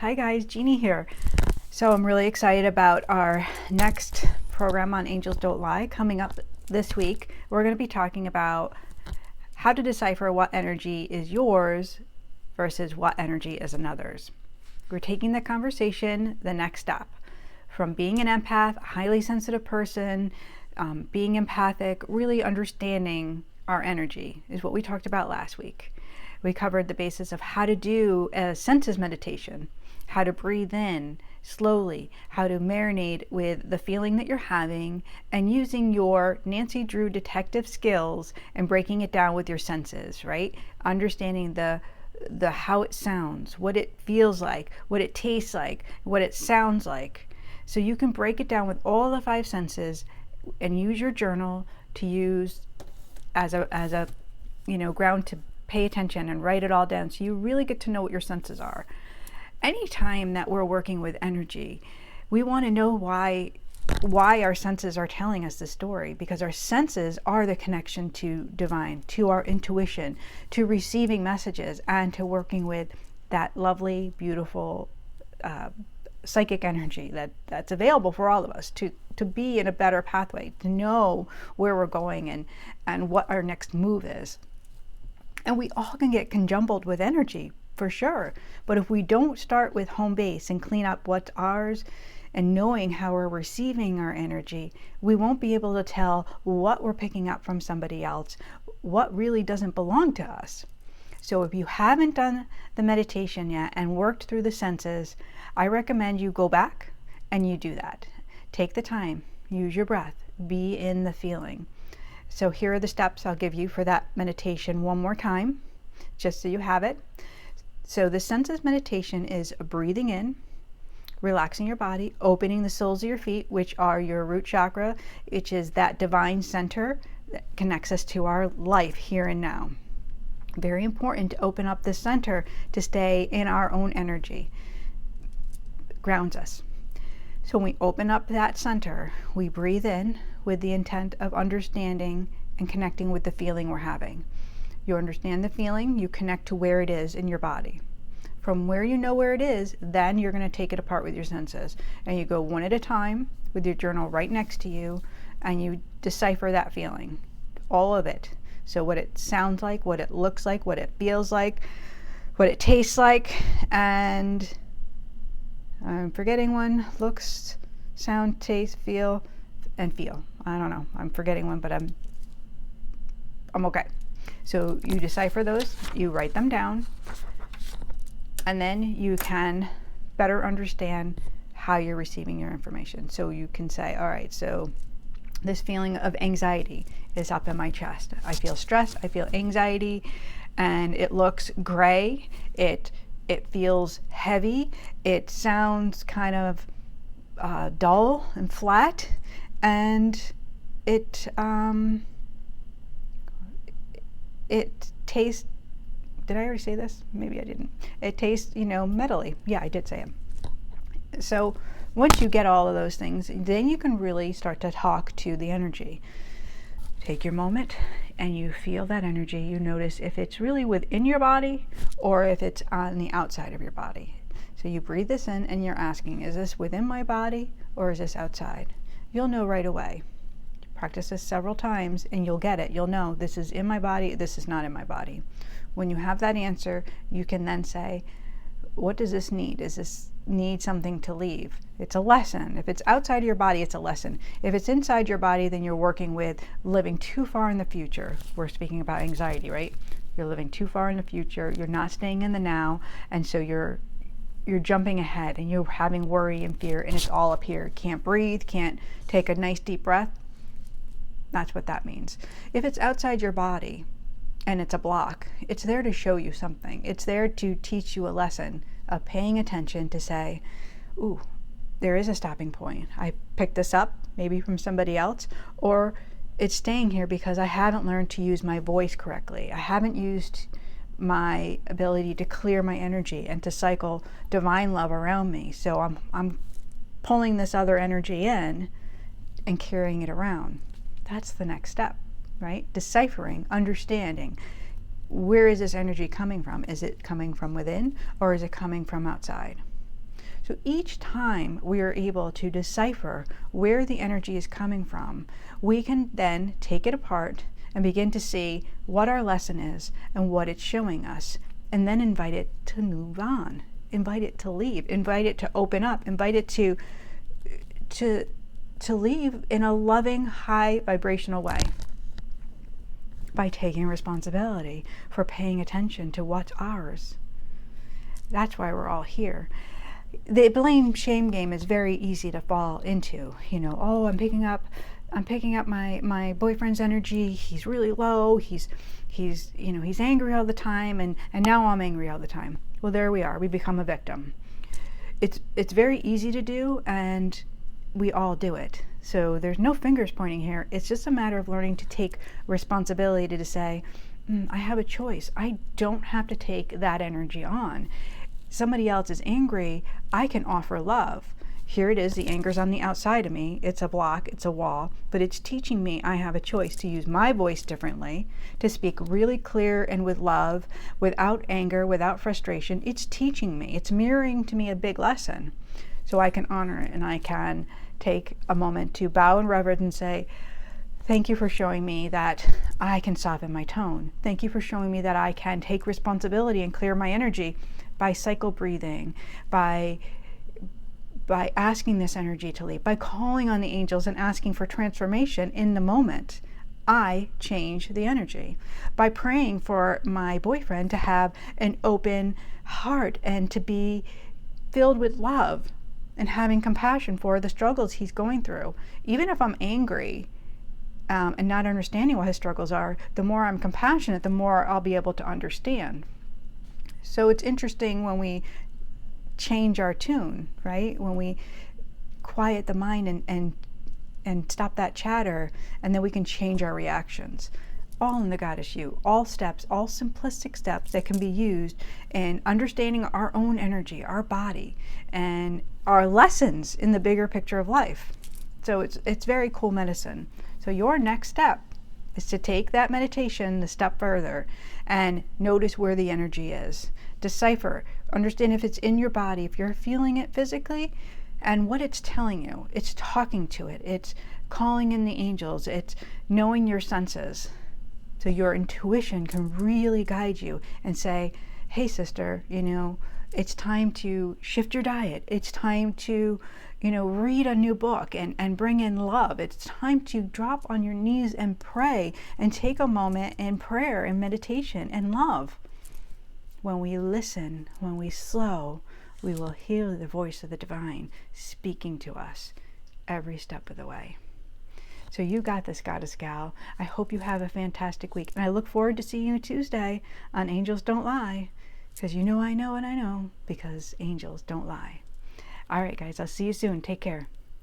Hi guys, Jeannie here. So I'm really excited about our next program on Angels Don't Lie coming up this week. We're going to be talking about how to decipher what energy is yours versus what energy is another's. We're taking the conversation the next step from being an empath, a highly sensitive person, being empathic, really understanding our energy is what we talked about last week. We covered the basis of how to do a senses meditation, how to breathe in slowly, how to marinate with the feeling that you're having, and using your Nancy Drew detective skills and breaking it down with your senses, right? Understanding the how it sounds, what it feels like, what it tastes like, what it sounds like. So you can break it down with all the five senses and use your journal to use as a ground to pay attention and write it all down, so you really get to know what your senses are. Anytime that we're working with energy, we want to know why our senses are telling us the story, because our senses are the connection to divine, to our intuition, to receiving messages, and to working with that lovely, beautiful psychic energy that's available for all of us to be in a better pathway, to know where we're going and what our next move is. And we all can get conjumbled with energy, for sure. But if we don't start with home base and clean up what's ours and knowing how we're receiving our energy, we won't be able to tell what we're picking up from somebody else, what really doesn't belong to us. So if you haven't done the meditation yet and worked through the senses, I recommend you go back and you do that. Take the time, use your breath, be in the feeling. So here are the steps I'll give you for that meditation one more time, just so you have it. So the senses meditation is breathing in, relaxing your body, opening the soles of your feet, which are your root chakra, which is that divine center that connects us to our life here and now. Very important to open up this center to stay in our own energy. Grounds us. So when we open up that center, we breathe in with the intent of understanding and connecting with the feeling we're having. You understand the feeling, you connect to where it is in your body. From where you know where it is, then you're going to take it apart with your senses. And you go one at a time with your journal right next to you, and you decipher that feeling, all of it. So what it sounds like, what it looks like, what it feels like, what it tastes like, and I'm forgetting one. Looks, sound, taste, feel, and feel. I don't know. I'm forgetting one, but I'm okay. So you decipher those, you write them down, and then you can better understand how you're receiving your information. So you can say, all right, so this feeling of anxiety is up in my chest. I feel stress, I feel anxiety, and it looks gray. It feels heavy. It sounds kind of dull and flat, and it tastes, did I already say this? Maybe I didn't. It tastes, metally. Yeah, I did say it. So once you get all of those things, then you can really start to talk to the energy. Take your moment and you feel that energy. You notice if it's really within your body or if it's on the outside of your body. So you breathe this in and you're asking, is this within my body or is this outside? You'll know right away. Practice this several times and you'll get it. You'll know this is in my body, this is not in my body. When you have that answer, you can then say, what does this need? Does this need something to leave? It's a lesson. If it's outside of your body, it's a lesson. If it's inside your body, then you're working with living too far in the future. We're speaking about anxiety, right? You're living too far in the future. You're not staying in the now. And so you're jumping ahead and you're having worry and fear, and it's all up here. Can't breathe, can't take a nice deep breath. That's what that means. If it's outside your body and it's a block, it's there to show you something. It's there to teach you a lesson of paying attention, to say, ooh, there is a stopping point. I picked this up maybe from somebody else, or it's staying here because I haven't learned to use my voice correctly. I haven't used my ability to clear my energy and to cycle divine love around me. So I'm pulling this other energy in and carrying it around. That's the next step, right? Deciphering, understanding. Where is this energy coming from? Is it coming from within or is it coming from outside? So each time we are able to decipher where the energy is coming from, we can then take it apart and begin to see what our lesson is and what it's showing us, and then invite it to move on, invite it to leave, invite it to open up, invite it to leave in a loving, high vibrational way, by taking responsibility for paying attention to what's ours. That's why we're all here. The blame shame game is very easy to fall into. Oh, I'm picking up my boyfriend's energy. He's really low. He's angry all the time, and now I'm angry all the time. Well, there we are. We become a victim. It's very easy to do, and we all do it. So there's no fingers pointing here. It's just a matter of learning to take responsibility to say, I have a choice. I don't have to take that energy on. Somebody else is angry, I can offer love. Here it is, the anger's on the outside of me. It's a block, it's a wall, but it's teaching me I have a choice to use my voice differently, to speak really clear and with love, without anger, without frustration. It's teaching me, it's mirroring to me a big lesson. So I can honor it, and I can take a moment to bow in reverence and say, thank you for showing me that I can soften my tone. Thank you for showing me that I can take responsibility and clear my energy by cycle breathing, by asking this energy to leave, by calling on the angels and asking for transformation in the moment. I change the energy. By praying for my boyfriend to have an open heart and to be filled with love and having compassion for the struggles he's going through. Even if I'm angry and not understanding what his struggles are, the more I'm compassionate, the more I'll be able to understand. So it's interesting when we change our tune, right? When we quiet the mind and stop that chatter, and then we can change our reactions. All in the Goddess You. All steps, all simplistic steps that can be used in understanding our own energy, our body, and our lessons in the bigger picture of life. So it's very cool medicine. So your next step is to take that meditation the step further and notice where the energy is. Decipher, understand if it's in your body, if you're feeling it physically, and what it's telling you. It's talking to it. It's calling in the angels. It's knowing your senses. So your intuition can really guide you and say, hey sister, it's time to shift your diet. It's time to, read a new book and bring in love. It's time to drop on your knees and pray and take a moment in prayer and meditation and love. When we listen, when we slow, we will hear the voice of the divine speaking to us every step of the way. So you got this, Goddess Gal. I hope you have a fantastic week. And I look forward to seeing you Tuesday on Angels Don't Lie. Because I know and I know, because angels don't lie. All right, guys, I'll see you soon. Take care.